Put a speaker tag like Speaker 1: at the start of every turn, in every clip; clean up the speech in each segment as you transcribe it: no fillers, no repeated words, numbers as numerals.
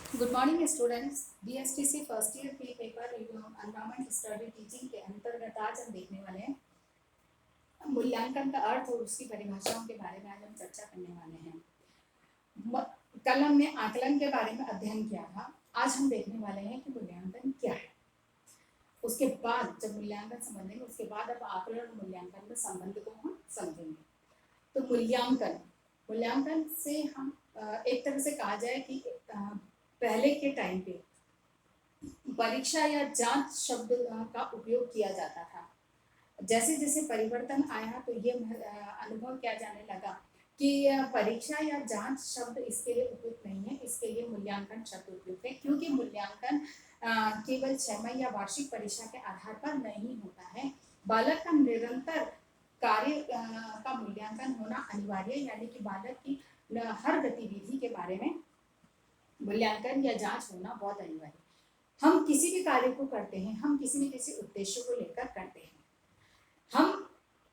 Speaker 1: Good morning students. BSTC first year के paper environment study teaching के अंतर्गत आज हम देखने वाले हैं मूल्यांकन का अर्थ और उसकी परिभाषाओं के बारे में आज हम चर्चा करने वाले हैं। कल हमने आकलन के बारे में अध्ययन किया था। आज हम देखने वाले हैं कि मूल्यांकन क्या है। उसके बाद जब मूल्यांकन समझेंगे उसके बाद अब आकलन और मूल्यांकन में संबंध को हम समझेंगे। तो मूल्यांकन मूल्यांकन से हम एक तरह से कहा जाए कि पहले के टाइम पे परीक्षा या जांच शब्द का उपयोग किया जाता था। जैसे जैसे परिवर्तन आया तो ये अनुभव किया जाने लगा कि परीक्षा या जांच शब्द इसके लिए उपयुक्त नहीं है, इसके लिए मूल्यांकन शब्द उपयुक्त है, क्योंकि मूल्यांकन केवल 6 या वार्षिक परीक्षा के आधार पर नहीं होता है। बालक का निरंतर कार्य का मूल्यांकन होना अनिवार्य है, यानी कि बालक की हर गतिविधि के बारे में मूल्यांकन या जांच होना बहुत अनिवार्य है। हम किसी भी कार्य को करते हैं, हम किसी न किसी उद्देश्य को लेकर करते हैं। हम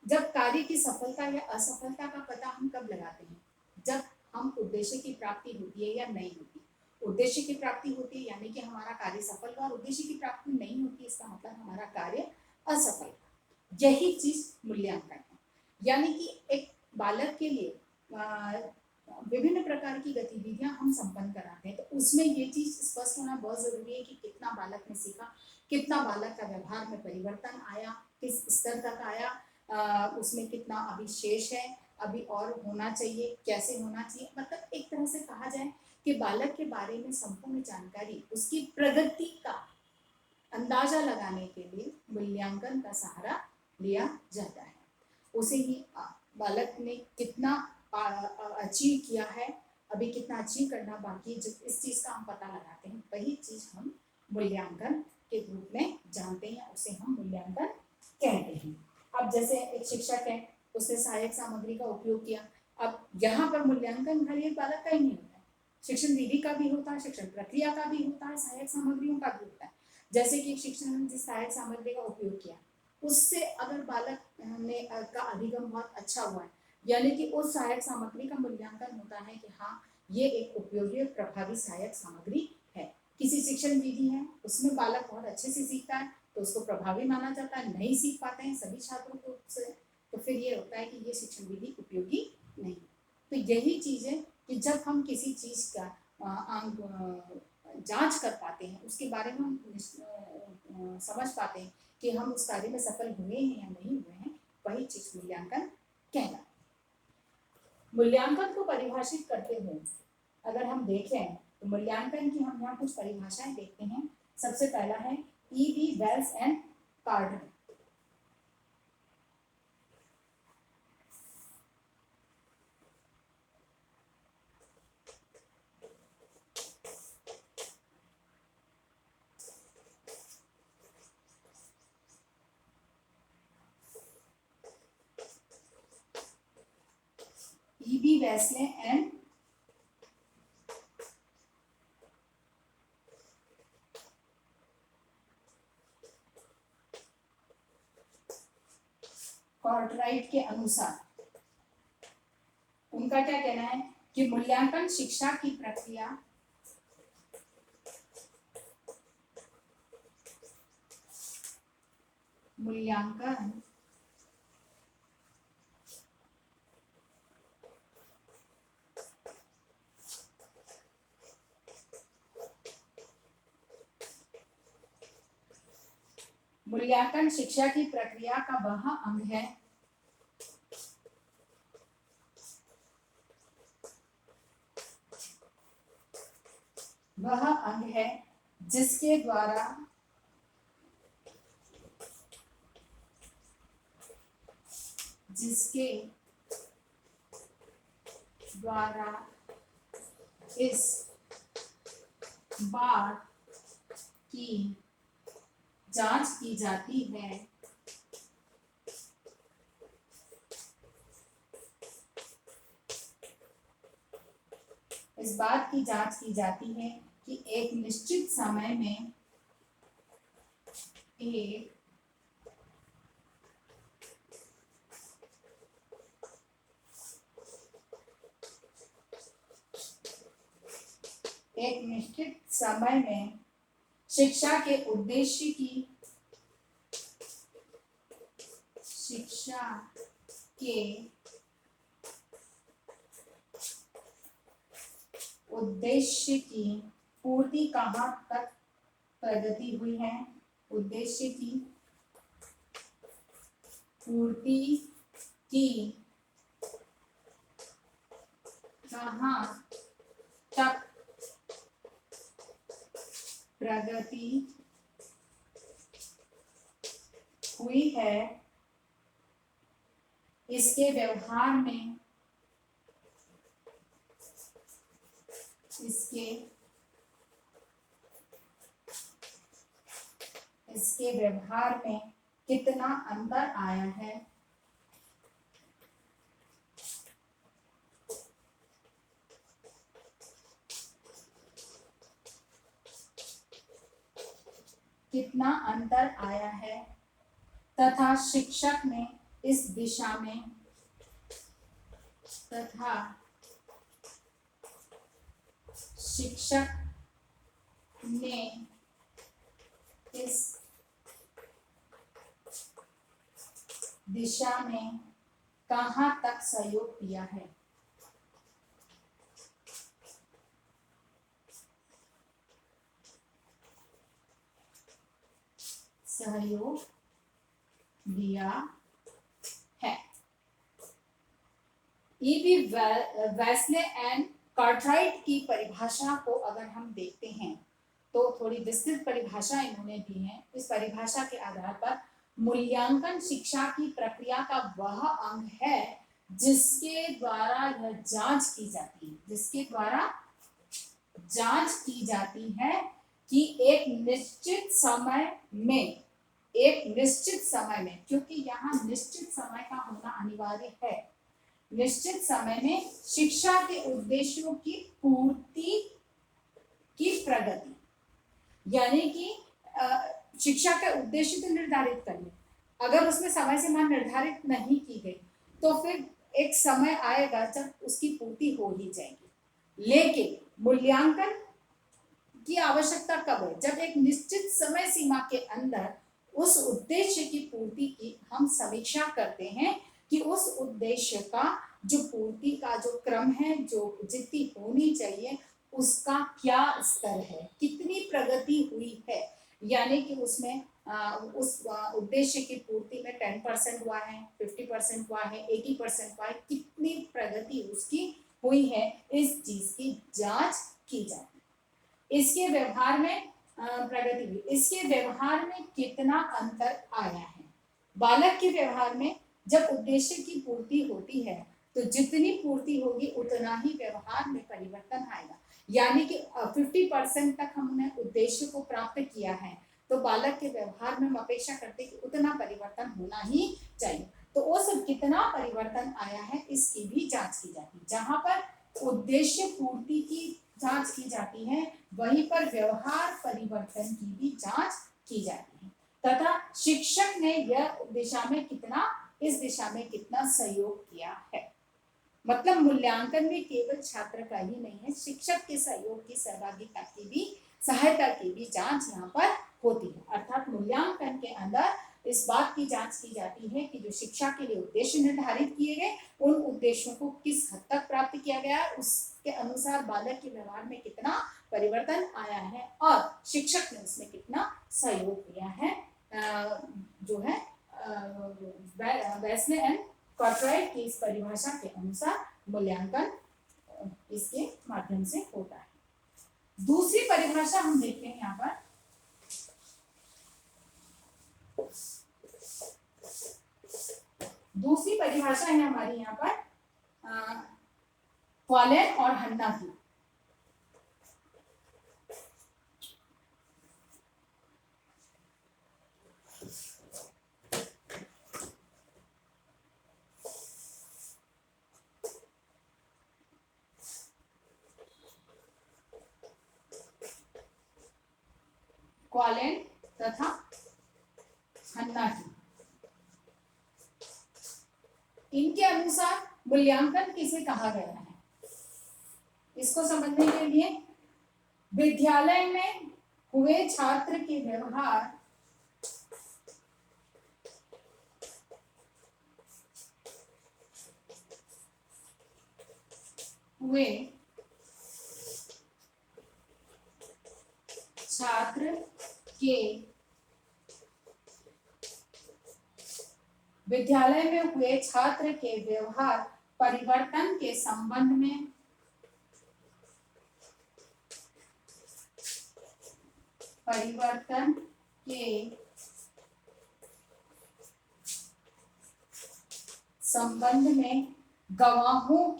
Speaker 1: जब कार्य की सफलता या असफलता का पता हम कब लगाते हैं? जब हम उद्देश्य की प्राप्ति होती है या नहीं होती। उद्देश्य की प्राप्ति होती है यानी कि हमारा कार्य सफल हुआ, और उद्देश्य की प्राप्ति नहीं होती इसका मतलब हमारा कार्य असफल। यही चीज मूल्यांकन है। यानी कि एक बालक के लिए विभिन्न प्रकार की गतिविधियां हम संपन्न कराते हैं, तो उसमें ये चीज स्पष्ट होना बहुत जरूरी है कि कितना बालक ने सीखा, कितना बालक का व्यवहार में परिवर्तन आया, किस स्तर तक आया, उसमें कितना अभी शेष है, अभी और होना चाहिए, कैसे होना चाहिए। मतलब एक तरह से कहा जाए कि बालक के बारे में संपूर्ण जानकारी, उसकी प्रगति का अंदाजा लगाने के लिए मूल्यांकन का सहारा लिया जाता है। उसे ही बालक ने कितना अचीव किया है, अभी कितना अचीव करना बाकी है, जब इस चीज का हम पता लगाते हैं वही चीज हम मूल्यांकन के रूप में जानते हैं, उसे हम मूल्यांकन कहते हैं। अब जैसे एक शिक्षक है, उसने सहायक सामग्री का उपयोग किया। अब यहाँ पर मूल्यांकन खाली एक बालक का ही नहीं होता है, शिक्षण विधि का भी होता है, शिक्षण प्रक्रिया का भी होता है, सहायक सामग्रियों का भी होता है। जैसे कि शिक्षण ने जिस सहायक सामग्री का उपयोग किया उससे अगर बालक ने का अधिगम बहुत अच्छा हुआ है, यानी कि उस सहायक सामग्री का मूल्यांकन होता है कि हाँ ये एक उपयोगी और प्रभावी सहायक सामग्री है। किसी शिक्षण विधि है उसमें बालक बहुत अच्छे से सीखता है तो उसको प्रभावी माना जाता है, नहीं सीख पाते हैं सभी छात्रों को उससे, तो फिर ये होता है कि ये शिक्षण विधि उपयोगी नहीं। तो यही चीज है कि जब हम किसी चीज का जांच कर पाते हैं, उसके बारे में हम समझ पाते हैं कि हम उस कार्य में सफल हुए हैं या नहीं हुए हैं, वही चीज मूल्यांकन कहना। मूल्यांकन को परिभाषित करते हुए अगर हम देखें तो मूल्यांकन की हम यहाँ कुछ परिभाषाएं देखते हैं। सबसे पहला है ईवी वेल्स एंड कार्डन। ईवी वेस्ले एंड कॉर्टराइट के अनुसार उनका क्या कहना है कि मूल्यांकन शिक्षा की प्रक्रिया मूल्यांकन मूल्यांकन शिक्षा की प्रक्रिया का वह अंग है जिसके द्वारा इस बात की जांच की जाती है कि एक निश्चित समय में एक एक निश्चित समय में शिक्षा के उद्देश्य की पूर्ति कहाँ तक प्रगति हुई है, उद्देश्य की पूर्ति की कहाँ तक प्रगति हुई है, इसके व्यवहार में कितना अंतर आया है, तथा शिक्षक ने इस दिशा में कहाँ तक सहयोग किया है। सहयोग दिया है। ईबी वेस्ले एंड कार्टराइट की परिभाषा को अगर हम देखते हैं तो थोड़ी विस्तृत परिभाषा इन्होंने दी है। इस परिभाषा के आधार पर मूल्यांकन शिक्षा की प्रक्रिया का वह अंग है जिसके द्वारा यह जांच की जाती है कि एक निश्चित समय में, क्योंकि यहाँ निश्चित समय का होना अनिवार्य है, निश्चित समय में शिक्षा के उद्देश्यों की पूर्ति की प्रगति, यानी कि शिक्षा के उद्देश्य तो निर्धारित करने, अगर उसमें समय सीमा निर्धारित नहीं की गई तो फिर एक समय आएगा जब उसकी पूर्ति हो ही जाएगी। लेकिन मूल्यांकन की आवश्यकता कब है? जब एक निश्चित समय सीमा के अंदर उस उद्देश्य की पूर्ति की हम समीक्षा करते हैं कि उस उद्देश्य का जो पूर्ति का जो क्रम है, जो जितनी होनी चाहिए उसका क्या स्तर है, कितनी प्रगति हुई है, यानी कि उसमें उस उद्देश्य की पूर्ति में 10% हुआ है, 50% हुआ है, 80% हुआ है, कितनी प्रगति उसकी हुई है, इस चीज की जांच की जाती है। इसके व्यवहार में प्रगति हुई, इसके व्यवहार में कितना अंतर आया है। बालक के व्यवहार में जब उद्देश्य की पूर्ति होती है तो जितनी पूर्ति होगी उतना ही व्यवहार में परिवर्तन आएगा, यानी कि 50% तक हमने उद्देश्य को प्राप्त किया है तो बालक के व्यवहार में हम अपेक्षा करते हैं कि उतना परिवर्तन होना ही चाहिए। तो उस कितना परिवर्तन आया है इसकी भी जांच की जाती है। जहां पर उद्देश्य पूर्ति की जांच की जाती है वहीं पर व्यवहार परिवर्तन की भी जांच की जाती है, तथा शिक्षक ने इस दिशा में कितना सहयोग किया है। मतलब मूल्यांकन में केवल छात्र का ही नहीं है, शिक्षक के सहयोग की सहभागिता की भी, सहायता की भी जांच यहाँ पर होती है। अर्थात मूल्यांकन के अंदर इस बात की जांच की जाती है कि जो शिक्षा के लिए उद्देश्य निर्धारित किए गए उन उद्देश्यों को किस हद तक प्राप्त किया गया, उसके अनुसार बालक के व्यवहार में कितना परिवर्तन आया है और शिक्षक ने उसमें कितना सहयोग किया है। जो है वेस्ले एंड कार्टराइट की इस परिभाषा के अनुसार मूल्यांकन इसके माध्यम से होता है। दूसरी परिभाषा हम देखते हैं यहाँ पर, दूसरी परिभाषा है हमारी यहाँ पर क्वालेन और हन्ना की। क्वालेन तथा हन्ना की, इनके अनुसार मूल्यांकन किसे कहा गया है, इसको समझने के लिए विद्यालय में हुए छात्र के व्यवहार हुए छात्र के विद्यालय में हुए छात्र के व्यवहार परिवर्तन के संबंध में गवाहों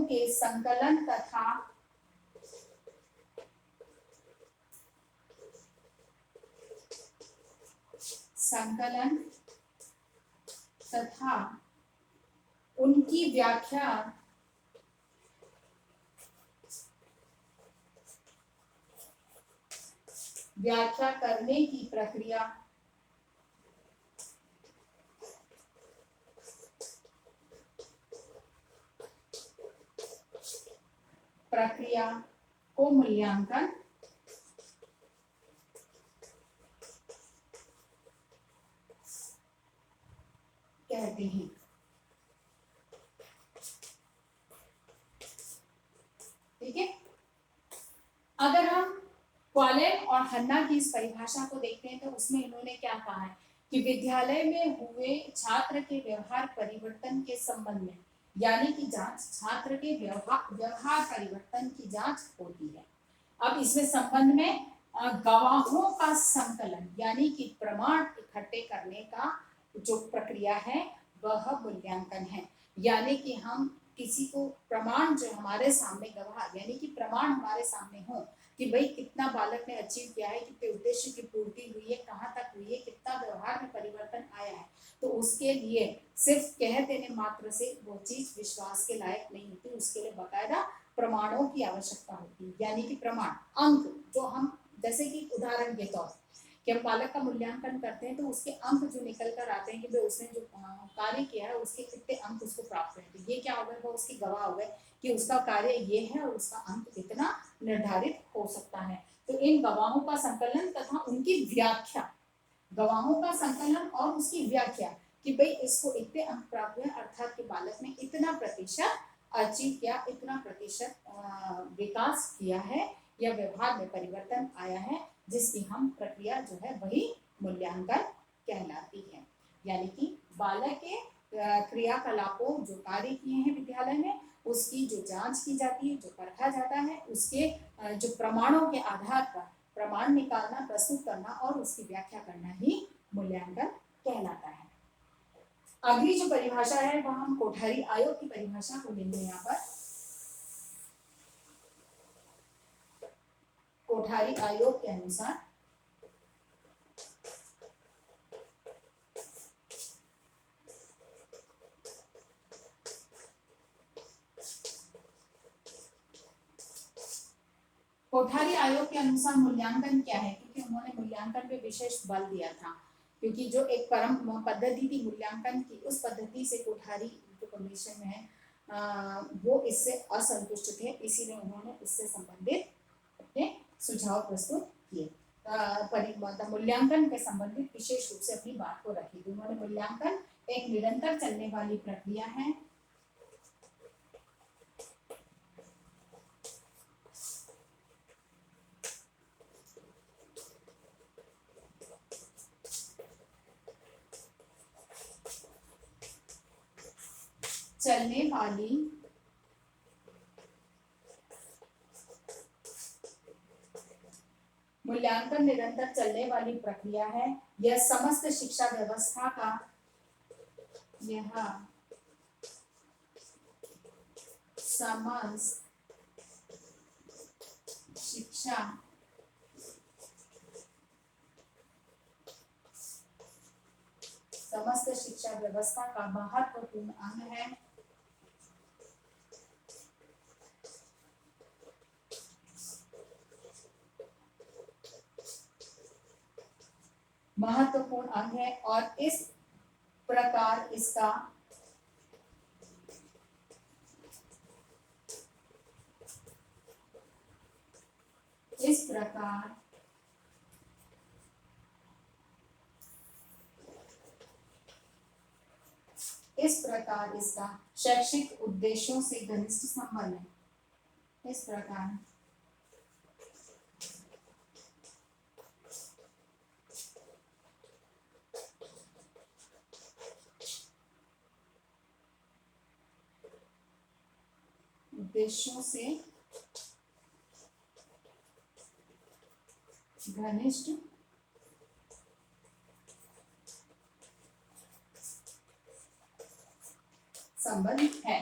Speaker 1: के संकलन तथा उनकी व्याख्या करने की प्रक्रिया को मूल्यांकन कहते हैं। ठीक है, अगर हम क्वालेन और हन्ना की इस परिभाषा को देखते हैं तो उसमें इन्होंने क्या कहा है कि विद्यालय में हुए छात्र के व्यवहार परिवर्तन के संबंध में, यानी कि जांच छात्र के व्यवहार परिवर्तन की जांच होती है। अब इसमें संबंध में गवाहों का संकलन यानी कि प्रमाण इकट्ठे करने का जो प्रक्रिया है वह मूल्यांकन है। यानी कि हम किसी को प्रमाण जो हमारे सामने गवाह यानी कि प्रमाण हमारे सामने हो कि भाई कितना बालक ने अचीव किया है, कितने उद्देश्य की पूर्ति हुई है, कहाँ तक हुई है, कितना व्यवहार में परिवर्तन आया है, तो उसके लिए सिर्फ कह देने मात्र से वो चीज विश्वास के लायक नहीं होती, उसके लिए बकायदा प्रमाणों की आवश्यकता होती है। यानी कि प्रमाण अंक जो हम, जैसे कि उदाहरण के तौर कि हम बालक का मूल्यांकन करते हैं तो उसके अंक जो निकल कर आते हैं कि भाई उसने जो कार्य किया है उसके कितने अंक उसको प्राप्त हुए, तो ये क्या हो गए, वो उसकी गवाह हो गए कि उसका कार्य ये है और उसका अंक इतना निर्धारित हो सकता है। तो इन गवाहों का संकलन तथा उनकी व्याख्या, गवाहों का संकलन और उसकी व्याख्या कि भाई इसको इतने अंक प्राप्त हुए, अर्थात कि बालक ने इतना प्रतिशत अचीव किया, इतना प्रतिशत विकास किया है या व्यवहार में परिवर्तन आया है, जिसकी हम प्रक्रिया जो है वही मूल्यांकन कहलाती है। यानी कि बालक के क्रियाकलापों जो कार्य किए हैं विद्यालय में उसकी जो जांच की जाती है, जो परखा जाता है, उसके जो प्रमाणों के आधार पर प्रमाण निकालना, प्रस्तुत करना और उसकी व्याख्या करना ही मूल्यांकन कहलाता है। अगली जो परिभाषा है वह हम कोठारी आयोग की परिभाषा को लेंगे। यहाँ पर कोठारी आयोग के अनुसार कोठारी आयोग के अनुसार मूल्यांकन क्या है, क्योंकि उन्होंने मूल्यांकन पे विशेष बल दिया था, क्योंकि जो एक परम पद्धति थी मूल्यांकन की, उस पद्धति से कोठारी जो कमीशन है वो इससे असंतुष्ट थे, इसीलिए उन्होंने इससे संबंधित अपने सुझाव प्रस्तुत किए। मूल्यांकन के संबंधित विशेष रूप से अपनी बात को रखी थी उन्होंने। मूल्यांकन एक निरंतर चलने वाली प्रक्रिया है मूल्यांकन निरंतर चलने वाली प्रक्रिया है। यह समस्त शिक्षा व्यवस्था का समस्त शिक्षा व्यवस्था का महत्वपूर्ण अंग है। महत्वपूर्ण अंग है और इस प्रकार इसका इस प्रकार इसका शैक्षिक उद्देश्यों से घनिष्ठ संबंध है। इस प्रकार उद्देश्यों से घनिष्ठ संबंध है।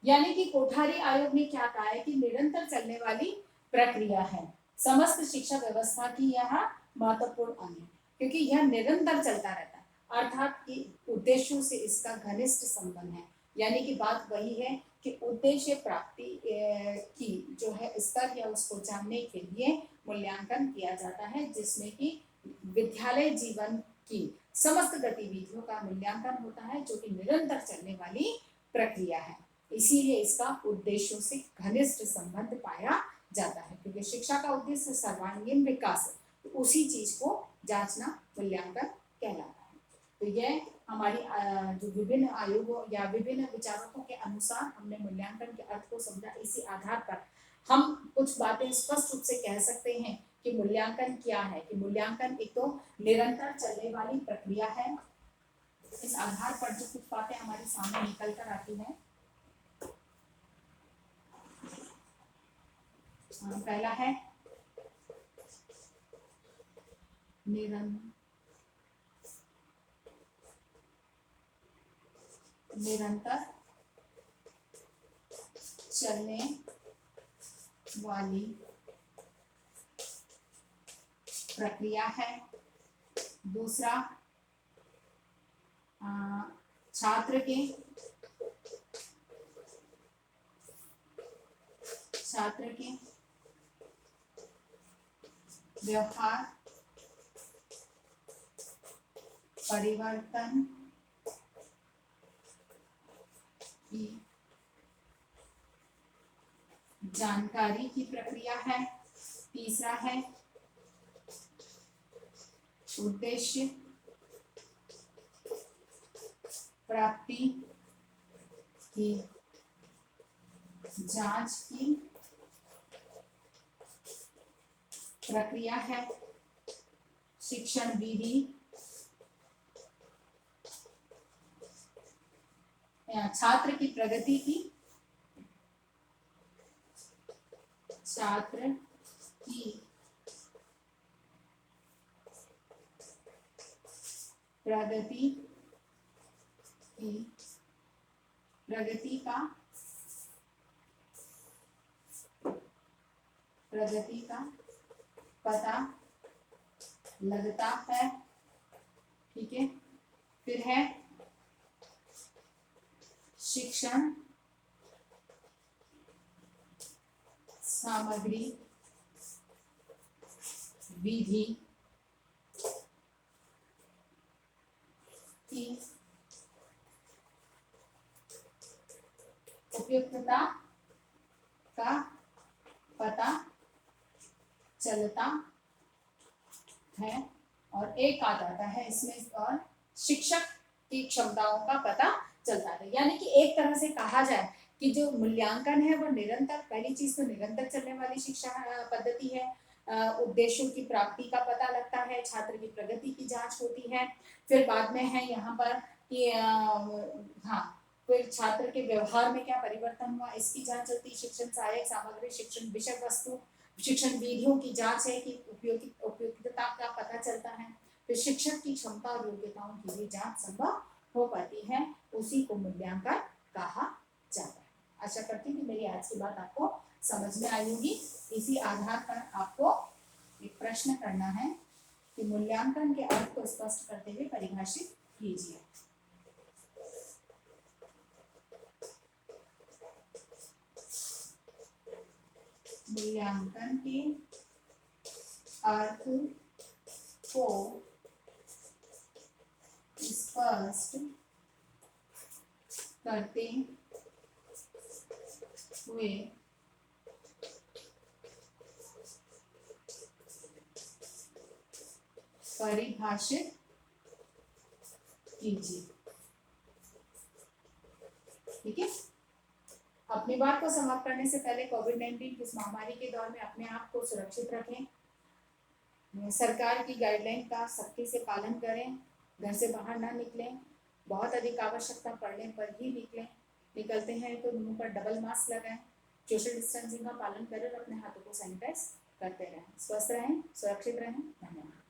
Speaker 1: यानी कि कोठारी आयोग ने क्या कहा है कि निरंतर चलने वाली प्रक्रिया है, समस्त शिक्षा व्यवस्था की यह महत्वपूर्ण अंग है, क्योंकि यह निरंतर चलता रहता है, अर्थात कि उद्देश्यों से इसका घनिष्ठ संबंध है। यानी कि बात वही है कि उद्देश्य प्राप्ति की जो है स्तर या उसको जानने के लिए मूल्यांकन किया जाता है, जिसमें कि विद्यालय जीवन की समस्त गतिविधियों का मूल्यांकन होता है, जो कि निरंतर चलने वाली प्रक्रिया है। इसीलिए इसका उद्देश्यों से घनिष्ठ संबंध पाया जाता है, क्योंकि शिक्षा का उद्देश्य सर्वांगीण विकास है, तो उसी चीज को जांचना मूल्यांकन कहलाता है। तो यह हमारी जो विभिन्न आयोगों या विभिन्न विचारकों के अनुसार हमने मूल्यांकन के अर्थ को समझा। इसी आधार पर हम कुछ बातें स्पष्ट रूप से कह सकते हैं कि मूल्यांकन क्या है। कि मूल्यांकन एक तो निरंतर चलने वाली प्रक्रिया है। इस आधार पर जो कुछ बातें हमारे सामने निकल कर आती है, पहला है निरंतर चलने वाली प्रक्रिया है। दूसरा, छात्र के व्यवहार परिवर्तन की जानकारी की प्रक्रिया है। तीसरा है उद्देश्य प्राप्ति की जांच की प्रक्रिया है। शिक्षण विधि छात्र की प्रगति की प्रगति का पता लगता है। ठीक है। फिर है शिक्षण सामग्री विधि की उपयुक्तता का पता चलता है। और एक आ जाता है इसमें, और शिक्षक की क्षमताओं का पता चलता है। यानी कि एक तरह से कहा जाए कि जो मूल्यांकन है वो निरंतर, पहली चीज तो निरंतर चलने वाली शिक्षा पद्धति है। उद्देश्यों की प्राप्ति का पता लगता है, छात्र की प्रगति की जांच होती है। फिर बाद में है यहाँ पर कि हाँ, फिर छात्र के व्यवहार में क्या परिवर्तन हुआ इसकी जांच होती है। शिक्षण सहायक सामग्री, शिक्षण विषय वस्तु, शिक्षण विधियों की जांच है कि उपयुक्तता का पता चलता है। फिर शिक्षक की क्षमता और योग्यताओं की भी जांच संभव हो पाती है, उसी को मूल्यांकन कहा जाता है। आशा करती हूँ कि मेरी आज की बात आपको समझ में आई होगी। इसी आधार पर आपको एक प्रश्न करना है कि मूल्यांकन के अर्थ को स्पष्ट करते हुए परिभाषित कीजिए। मूल्यांकन के अर्थ को स्पष्ट करते हुए परिभाषित कीजिए। ठीक है, अपनी बात को समाप्त करने से पहले कोविड-19 की इस महामारी के दौर में अपने आप को सुरक्षित रखें, सरकार की गाइडलाइन का सख्ती से पालन करें, घर से बाहर ना निकलें, बहुत अधिक आवश्यकता पड़ने पर ही निकलते हैं तो मुंह पर डबल मास्क लगाएं, सोशल डिस्टेंसिंग का पालन करें और अपने हाथों को सैनिटाइज करते रहें। स्वस्थ रहें, सुरक्षित रहें। धन्यवाद।